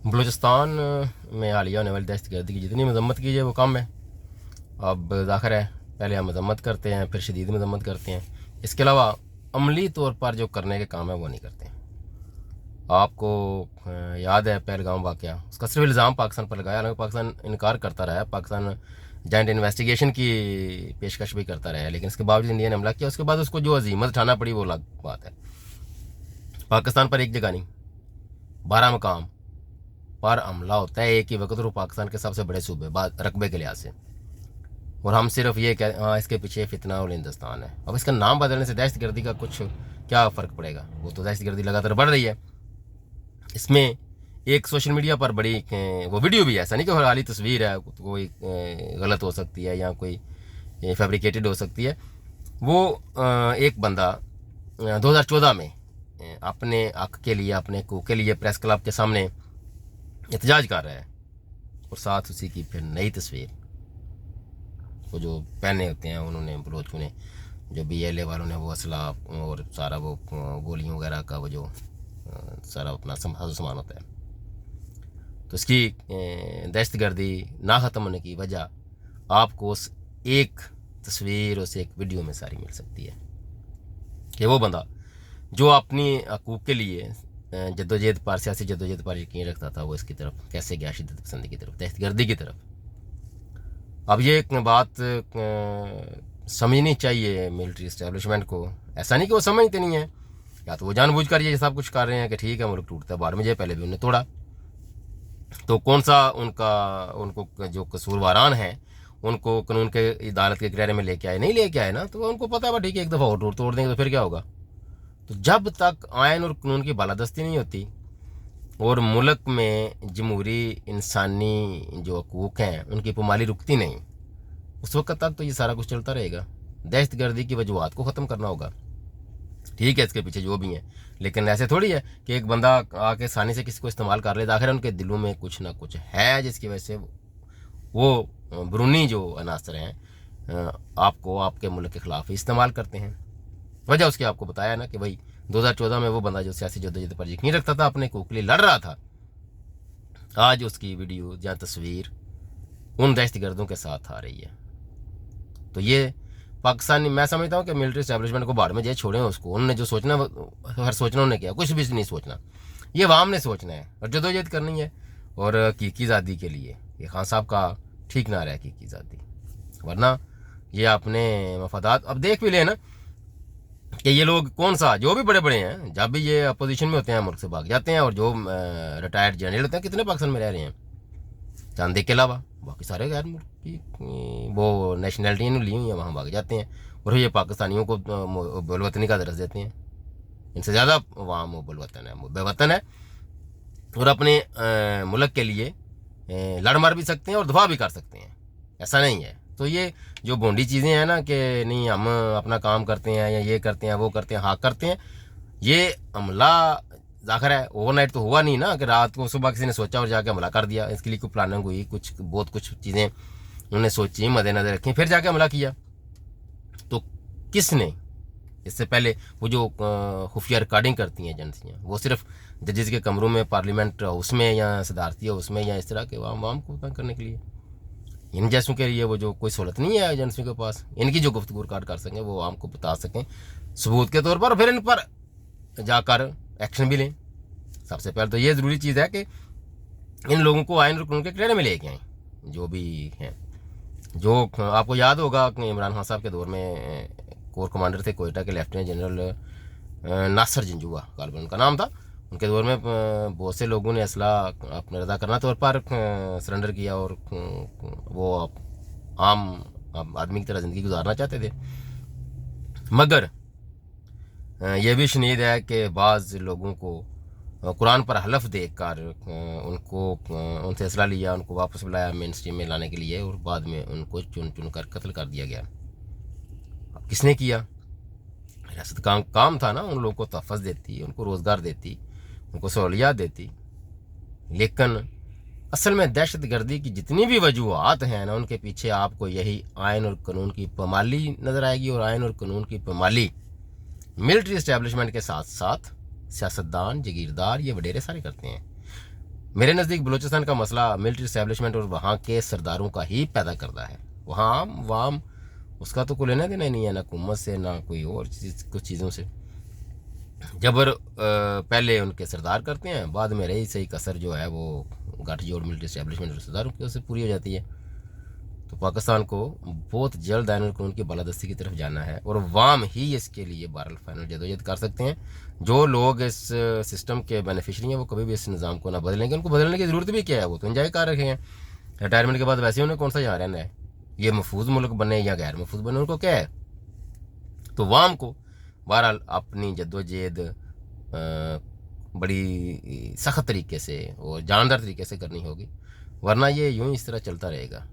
بلوچستان میں حالیہ ہونے والی دہشت گردی کی جتنی مذمت کی جائے وہ کم ہے. اب ظاہر ہے پہلے ہم مذمت کرتے ہیں پھر شدید مذمت کرتے ہیں. اس کے علاوہ عملی طور پر جو کرنے کے کام ہے وہ نہیں کرتے ہیں. آپ کو یاد ہے پہلگام واقعہ، اس کا صرف الزام پاکستان پر لگایا، حالانکہ پاکستان انکار کرتا رہا ہے. پاکستان جائنٹ انویسٹیگیشن کی پیشکش بھی کرتا رہا ہے، لیکن اس کے باوجود انڈیا نے حملہ کیا. اس کے بعد اس کو جو عزیمت اٹھانا پڑی وہ الگ بات ہے. پاکستان پر ایک جگہ نہیں 12 مقام پر حملہ ہوتا ہے ایک ہی وقت، اور پاکستان کے سب سے بڑے صوبے رقبے کے لحاظ سے. اور ہم صرف یہ کہ اس کے پیچھے فتنہ اور ہندوستان ہے. اب اس کا نام بدلنے سے دہشت گردی کا کچھ کیا فرق پڑے گا؟ وہ تو دہشت گردی لگاتار بڑھ رہی ہے. اس میں ایک سوشل میڈیا پر بڑی وہ ویڈیو بھی ہے، ایسا نہیں کہ حالی تصویر ہے کوئی غلط ہو سکتی ہے یا کوئی فیبریکیٹڈ ہو سکتی ہے. وہ ایک بندہ 2014 میں اپنے حق کے لیے، اپنے حقوق کے لیے پریس کلب کے سامنے احتجاج کر رہا ہے، اور ساتھ اسی کی پھر نئی تصویر وہ جو پہنے ہوتے ہیں انہوں نے بلوچوں نے، جو بی ایل اے والوں نے وہ اسلحہ اور سارا وہ گولیوں وغیرہ کا وہ جو سارا اپنا سامان ہوتا ہے. تو اس کی دہشت گردی نہ ختم ہونے کی وجہ آپ کو اس ایک تصویر، اس ایک ویڈیو میں ساری مل سکتی ہے کہ وہ بندہ جو اپنی حقوق کے لیے جدوجہد پر، سیاسی جدوجہد پر یقین رکھتا تھا، وہ اس کی طرف کیسے گیا؟ شدت پسندی کی طرف، دہشت گردی کی طرف. اب یہ ایک بات سمجھنی چاہیے ملٹری اسٹیبلشمنٹ کو. ایسا نہیں کہ وہ سمجھتے نہیں ہیں، یا تو وہ جان بوجھ کر یہ سب کچھ کر رہے ہیں کہ ٹھیک ہے ملک ٹوٹتا ہے، بعد میں پہلے بھی انہیں توڑا. تو کون سا ان کو جو قصورواران ہیں ان کو قانون کے عدالت کے گرہرے میں لے کے آئے؟ نہیں لے کے آئے نا. تو ان کو پتہ ہے ٹھیک ہے ایک دفعہ اور توڑ دیں گے تو پھر کیا ہوگا. تو جب تک آئین اور قانون کی بالادستی نہیں ہوتی اور ملک میں جمہوری انسانی جو حقوق ہیں ان کی پامالی رکتی نہیں، اس وقت تک تو یہ سارا کچھ چلتا رہے گا. دہشت گردی کی وجوہات کو ختم کرنا ہوگا، ٹھیک ہے اس کے پیچھے جو بھی ہیں، لیکن ایسے تھوڑی ہے کہ ایک بندہ آ کے آسانی سے کسی کو استعمال کر لے. آخر ان کے دلوں میں کچھ نہ کچھ ہے جس کی وجہ سے وہ برونی جو عناصر ہیں آپ کو آپ کے ملک کے خلاف ہی استعمال کرتے ہیں. وجہ اس کی آپ کو بتایا نا کہ بھائی 2014 میں وہ بندہ جو سیاسی جدوجہد پر یقین رکھتا تھا، اپنے حقوق کے لیے لڑ رہا تھا، آج اس کی ویڈیو یا تصویر ان دہشت گردوں کے ساتھ آ رہی ہے. تو یہ پاکستانی، میں سمجھتا ہوں کہ ملٹری اسٹیبلشمنٹ کو بعد میں چھوڑیں اس کو. انہوں نے جو سوچنا ہر سوچنا انہوں نے کیا، کچھ بھی نہیں سوچنا. یہ عوام نے سوچنا ہے اور جدوجہد کرنی ہے، اور حقیقی آزادی کے لیے. یہ خان صاحب کا ٹھیک نہ رہا ہے حقیقی آزادی، ورنہ یہ اپنے مفادات اب دیکھ بھی لیں نا کہ یہ لوگ کون سا جو بھی بڑے بڑے ہیں، جب بھی یہ اپوزیشن میں ہوتے ہیں ملک سے بھاگ جاتے ہیں، اور جو ریٹائرڈ جنرل ہوتے ہیں کتنے پاکستان میں رہ رہے ہیں چاندے کے علاوہ، باقی سارے غیر ملکی وہ نیشنلٹی لی ہوئی ہیں وہاں بھاگ جاتے ہیں، اور یہ پاکستانیوں کو بے وطنی کا درس دیتے ہیں. ان سے زیادہ عوام بے وطن ہے، بے وطن ہے، اور اپنے ملک کے لیے لڑ مر بھی سکتے ہیں اور دفاع بھی کر سکتے ہیں. ایسا نہیں ہے. تو یہ جو بونڈی چیزیں ہیں نا کہ نہیں ہم اپنا کام کرتے ہیں یا یہ کرتے ہیں وہ کرتے ہیں، ہاں کرتے ہیں، یہ عملہ ظاہر ہے اوور نائٹ تو ہوا نہیں نا کہ رات کو صبح کسی نے سوچا اور جا کے حملہ کر دیا. اس کے لیے کوئی پلاننگ ہوئی، بہت کچھ چیزیں انہوں نے سوچی، مد نظر رکھیں، پھر جا کے حملہ کیا. تو کس نے اس سے پہلے وہ جو خفیہ ریکارڈنگ کرتی ہیں ایجنسیاں، وہ صرف ججز کے کمروں میں، پارلیمنٹ ہاؤس میں یا صدارتی ہاؤس میں، یا اس طرح کے عوام کو تنگ کرنے کے لیے. ان جیسوں کے لیے وہ جو کوئی سہولت نہیں ہے ایجنسیوں کے پاس، ان کی جو گفتگو ریکارڈ کر سکیں، وہ عوام کو بتا سکیں ثبوت کے طور پر، اور پھر ان پر جا کر ایکشن بھی لیں. سب سے پہلے تو یہ ضروری چیز ہے کہ ان لوگوں کو آئین اور قانون کے گرہرے میں لے کے آئیں جو بھی ہیں. جو آپ کو یاد ہوگا کہ عمران خان صاحب کے دور میں کور کمانڈر تھے کوئٹہ کے لیفٹیننٹ جنرل ناصر جنجوعہ غالباً ان کا نام تھا. ان کے دور میں بہت سے لوگوں نے اسلحہ اپنے رضا کرنا طور پر سرنڈر کیا، اور وہ عام آدمی کی طرح زندگی گزارنا چاہتے تھے. مگر یہ بھی شنید ہے کہ بعض لوگوں کو قرآن پر حلف دے کر ان سے اسلحہ لیا، ان کو واپس بلایا مین اسٹریم میں لانے کے لیے، اور بعد میں ان کو چن کر قتل کر دیا گیا. اب کس نے کیا؟ ریاست کا کام تھا نا ان لوگوں کو تحفظ دیتی، ان کو روزگار دیتی، ان کو سہولیات دیتی. لیکن اصل میں دہشت گردی کی جتنی بھی وجوہات ہیں نا، ان کے پیچھے آپ کو یہی آئین اور قانون کی پامالی نظر آئے گی. اور آئین اور قانون کی پامالی ملٹری اسٹیبلشمنٹ کے ساتھ ساتھ سیاستدان، جگیردار، یہ وڈیرے سارے کرتے ہیں. میرے نزدیک بلوچستان کا مسئلہ ملٹری اسٹیبلشمنٹ اور وہاں کے سرداروں کا ہی پیدا کرتا ہے. وہاں عوام اس کا تو کوئی لینا دینا نہیں ہے، نہ حکومت سے نہ کوئی اور کچھ چیزوں سے. جبر پہلے ان کے سردار کرتے ہیں، بعد میں رہی صحیح کسر جو ہے وہ گٹھ جوڑ ملٹری اسٹیبلشمنٹ اور سرداروں کی سے پوری ہو جاتی ہے. تو پاکستان کو بہت جلد آئین القانون کی بالادستی کی طرف جانا ہے، اور عوام ہی اس کے لیے بہرحال فائنل جدوجہد کر سکتے ہیں. جو لوگ اس سسٹم کے بینیفیشری ہیں وہ کبھی بھی اس نظام کو نہ بدلیں گے. ان کو بدلنے کی ضرورت بھی کیا ہے، وہ تو انجوائے کر رکھے ہیں. ریٹائرمنٹ کے بعد ویسے انہیں کون سا یہاں رہنا ہے، یہ محفوظ ملک بنے یا غیر محفوظ بنے، ان کو کیا ہے. تو عوام کو بہرحال اپنی جدوجہد بڑی سخت طریقے سے اور جاندار طریقے سے کرنی ہوگی، ورنہ یہ یوں اس طرح چلتا رہے گا.